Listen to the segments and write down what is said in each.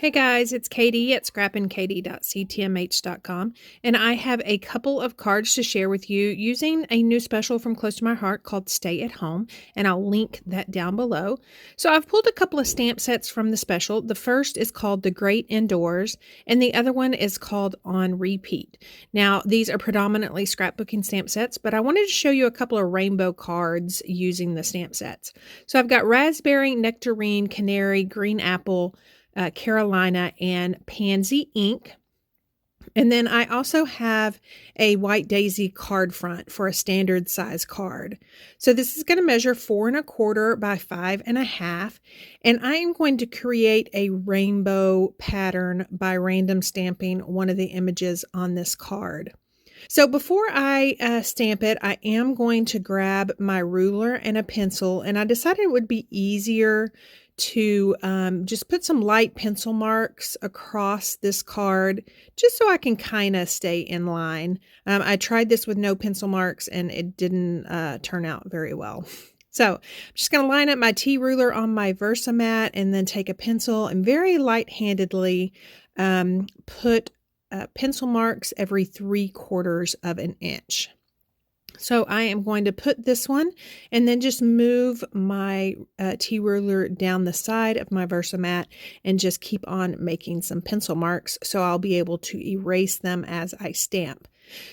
Hey guys, it's Katie at scrappinkaty.ctmh.com, and I have a couple of cards to share with you using a new special from Close to My Heart called Stay at Home, and I'll link that down below. So I've pulled a couple of stamp sets from the special. The first is called The Great Indoors, and the other one is called On Repeat. Now, these are predominantly scrapbooking stamp sets, but I wanted to show you a couple of rainbow cards using the stamp sets. So I've got raspberry, nectarine, canary, green apple, Carolina, and Pansy ink. And then I also have a white daisy card front for a standard size card. So this is going to measure 4¼ by 5½. And I am going to create a rainbow pattern by random stamping one of the images on this card. So before I stamp it, I am going to grab my ruler and a pencil, and I decided it would be easier to just put some light pencil marks across this card just so I can kind of stay in line. I tried this with no pencil marks and it didn't turn out very well. So I'm just going to line up my T ruler on my Versamat and then take a pencil and very light-handedly put pencil marks every 3/4 of an inch. So I am going to put this one and then just move my T ruler down the side of my Versamat and just keep on making some pencil marks so I'll be able to erase them as I stamp.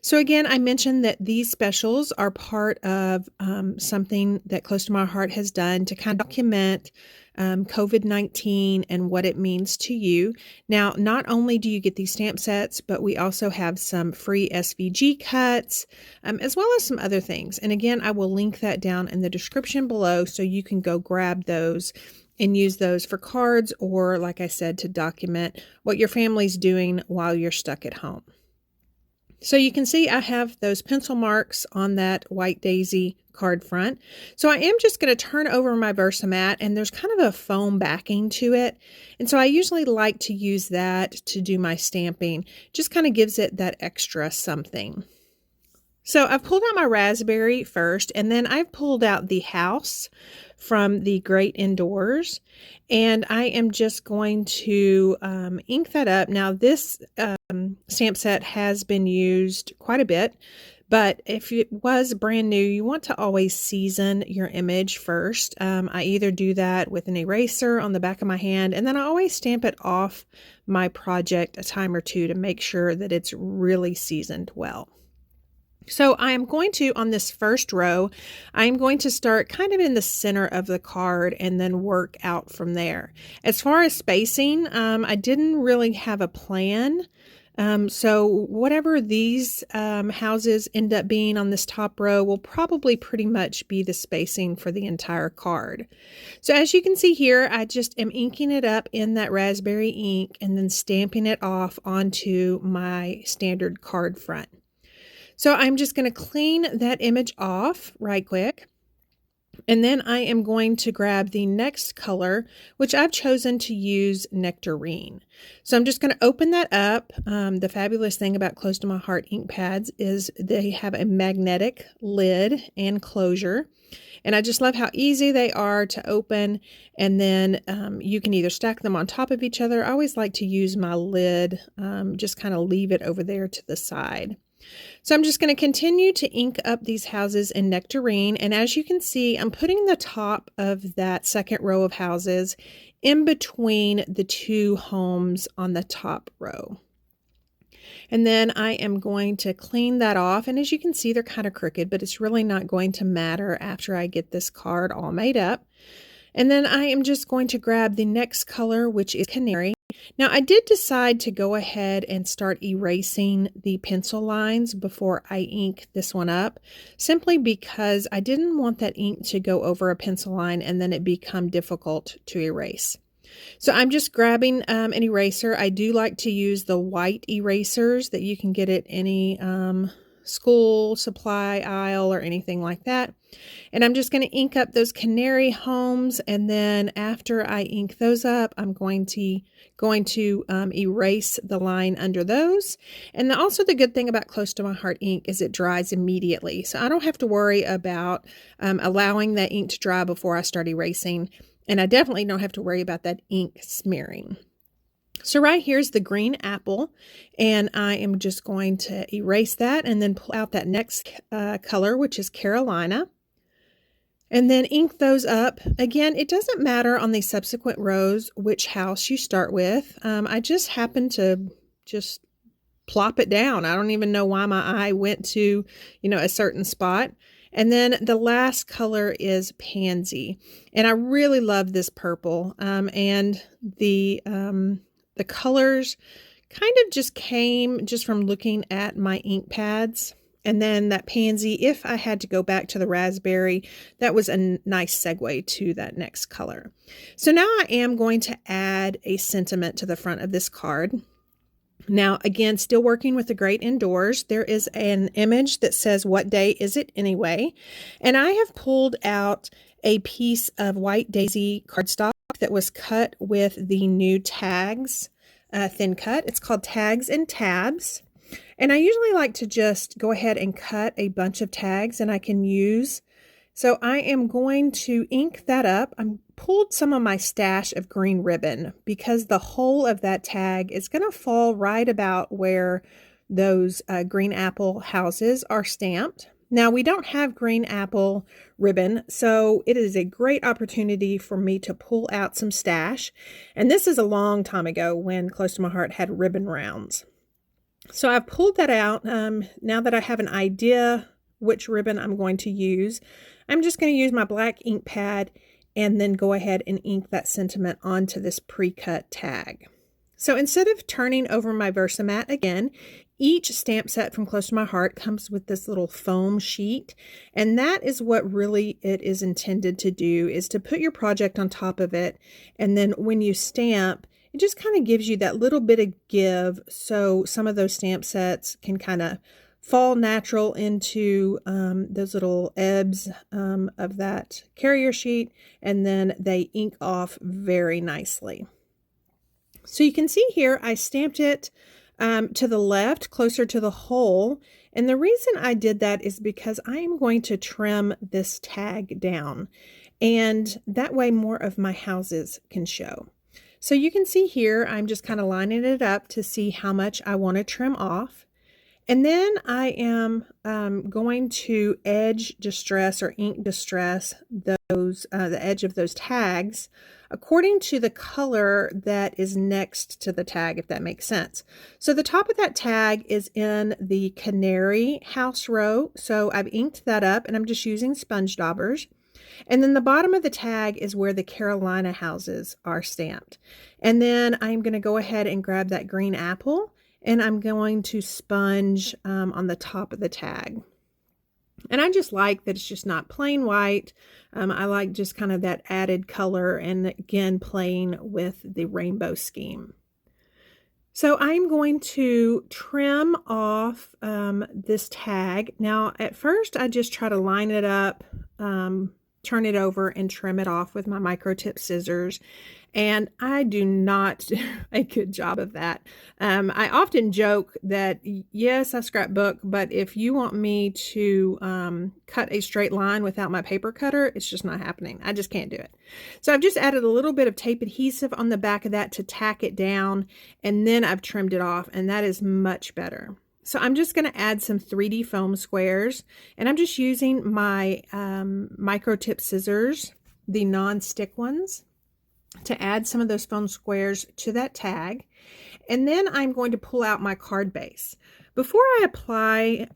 So again, I mentioned that these specials are part of something that Close to My Heart has done to kind of document COVID-19 and what it means to you. Now, not only do you get these stamp sets, but we also have some free SVG cuts, as well as some other things. And again, I will link that down in the description below so you can go grab those and use those for cards or, like I said, to document what your family's doing while you're stuck at home. So you can see I have those pencil marks on that white daisy card front. So I am just going to turn over my Versamat, and there's kind of a foam backing to it. And so I usually like to use that to do my stamping. Just kind of gives it that extra something. So I've pulled out my raspberry first, and then I've pulled out the house from the Great Indoors, and I am just going to ink that up. Now this stamp set has been used quite a bit, but if it was brand new, you want to always season your image first. I either do that with an eraser on the back of my hand, and then I always stamp it off my project a time or two to make sure that it's really seasoned well. So I am going to, on this first row, I'm going to start kind of in the center of the card and then work out from there. As far as spacing, I didn't really have a plan. So whatever these houses end up being on this top row will probably pretty much be the spacing for the entire card. So as you can see here, I just am inking it up in that raspberry ink and then stamping it off onto my standard card front. So I'm just going to clean that image off right quick. And then I am going to grab the next color, which I've chosen to use nectarine. So I'm just going to open that up. The fabulous thing about Close to My Heart ink pads is they have a magnetic lid and closure. And I just love how easy they are to open. And then you can either stack them on top of each other. I always like to use my lid, just kind of leave it over there to the side. So I'm just going to continue to ink up these houses in nectarine, and as you can see, I'm putting the top of that second row of houses in between the two homes on the top row. And then I am going to clean that off, and as you can see, they're kind of crooked, but it's really not going to matter after I get this card all made up. And then I am just going to grab the next color, which is canary. Now, I did decide to go ahead and start erasing the pencil lines before I ink this one up, simply because I didn't want that ink to go over a pencil line and then it become difficult to erase. So I'm just grabbing an eraser. I do like to use the white erasers that you can get at any school supply aisle or anything like that. And I'm just going to ink up those canary homes, and then after I ink those up, I'm going to erase the line under those. And also the good thing about Close to My Heart ink is it dries immediately, so I don't have to worry about allowing that ink to dry before I start erasing, and I definitely don't have to worry about that ink smearing. So right here's the green apple, and I am just going to erase that and then pull out that next color, which is Carolina. And then ink those up. Again, it doesn't matter on the subsequent rows which house you start with. I just happened to just plop it down. I don't even know why my eye went to, a certain spot. And then the last color is Pansy. And I really love this purple. And the colors kind of just came just from looking at my ink pads. And then that Pansy, if I had to go back to the raspberry, that was a nice segue to that next color. So now I am going to add a sentiment to the front of this card. Now, again, still working with the Great Indoors, there is an image that says, "What day is it anyway?" And I have pulled out a piece of white daisy cardstock that was cut with the new tags, thin cut. It's called Tags and Tabs. And I usually like to just go ahead and cut a bunch of tags and I can use. So I am going to ink that up. I pulled some of my stash of green ribbon because the whole of that tag is going to fall right about where those green apple houses are stamped. Now, we don't have green apple ribbon, so it is a great opportunity for me to pull out some stash. And this is a long time ago when Close to My Heart had ribbon rounds. So I've pulled that out. Now that I have an idea which ribbon I'm going to use, I'm just going to use my black ink pad and then go ahead and ink that sentiment onto this pre-cut tag. So instead of turning over my Versamat again, each stamp set from Close to My Heart comes with this little foam sheet, and that is what really it is intended to do, is to put your project on top of it, and then when you stamp, it just kind of gives you that little bit of give, so some of those stamp sets can kind of fall natural into those little ebbs of that carrier sheet, and then they ink off very nicely. So you can see here I stamped it to the left, closer to the hole, and the reason I did that is because I am going to trim this tag down, and that way more of my houses can show. So you can see here, I'm just kind of lining it up to see how much I want to trim off. And then I am going to edge distress or ink distress those the edge of those tags according to the color that is next to the tag, if that makes sense. So the top of that tag is in the Canary House row. So I've inked that up and I'm just using sponge daubers. And then the bottom of the tag is where the Carolina houses are stamped. And then I'm going to go ahead and grab that green apple and I'm going to sponge on the top of the tag. And I just like that it's just not plain white. I like just kind of that added color and again playing with the rainbow scheme. So I'm going to trim off this tag. Now at first I just try to line it up, turn it over and trim it off with my micro tip scissors. And I do not do a good job of that. I often joke that, yes, I scrapbook, but if you want me to cut a straight line without my paper cutter, it's just not happening. I just can't do it. So I've just added a little bit of tape adhesive on the back of that to tack it down, and then I've trimmed it off, and that is much better. So I'm just going to add some 3D foam squares, and I'm just using my micro tip scissors, the non-stick ones, to add some of those foam squares to that tag. And then I'm going to pull out my card base. Before I apply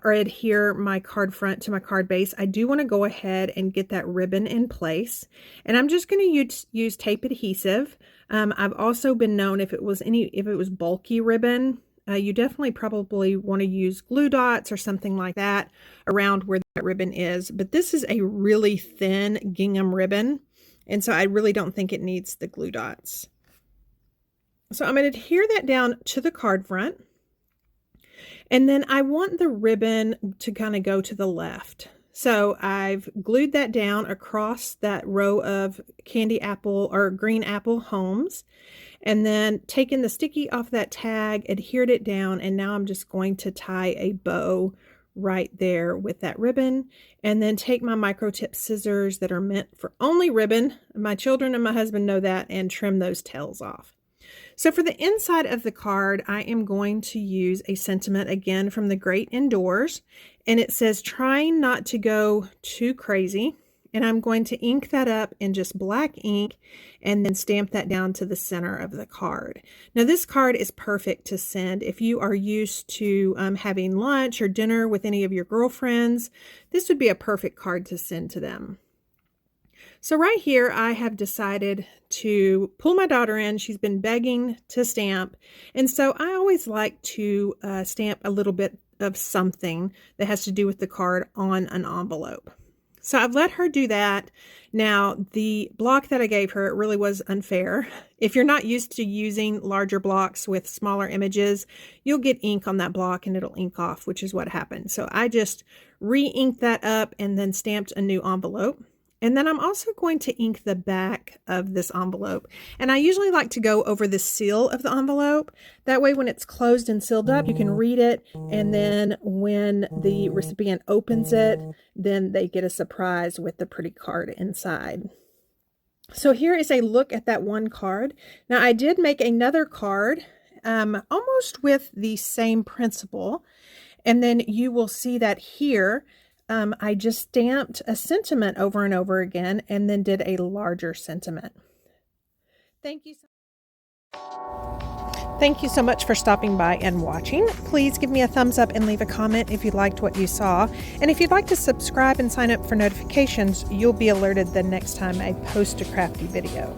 or adhere my card front to my card base, I do want to go ahead and get that ribbon in place. And I'm just going to use tape adhesive. I've also been known if it was bulky ribbon, you definitely probably want to use glue dots or something like that around where that ribbon is. But this is a really thin gingham ribbon, and so I really don't think it needs the glue dots. So I'm going to adhere that down to the card front. And then I want the ribbon to kind of go to the left. So I've glued that down across that row of candy apple or green apple homes. And then taken the sticky off that tag, adhered it down, and now I'm just going to tie a bow right there with that ribbon, and then take my micro tip scissors that are meant for only ribbon. My children and my husband know that, and trim those tails off. So for the inside of the card, I am going to use a sentiment again from The Great Indoors, and it says, trying not to go too crazy. And I'm going to ink that up in just black ink and then stamp that down to the center of the card. Now this card is perfect to send if you are used to having lunch or dinner with any of your girlfriends. This would be a perfect card to send to them. So right here, I have decided to pull my daughter in. She's been begging to stamp. And so I always like to stamp a little bit of something that has to do with the card on an envelope. So I've let her do that. Now, the block that I gave her, it really was unfair. If you're not used to using larger blocks with smaller images, you'll get ink on that block and it'll ink off, which is what happened. So I just re-inked that up and then stamped a new envelope. And then I'm also going to ink the back of this envelope. And I usually like to go over the seal of the envelope. That way when it's closed and sealed up, you can read it. And then when the recipient opens it, then they get a surprise with the pretty card inside. So here is a look at that one card. Now I did make another card almost with the same principle. And then you will see that here, I just stamped a sentiment over and over again and then did a larger sentiment. Thank you so much for stopping by and watching. Please give me a thumbs up and leave a comment if you liked what you saw. And if you'd like to subscribe and sign up for notifications, you'll be alerted the next time I post a crafty video.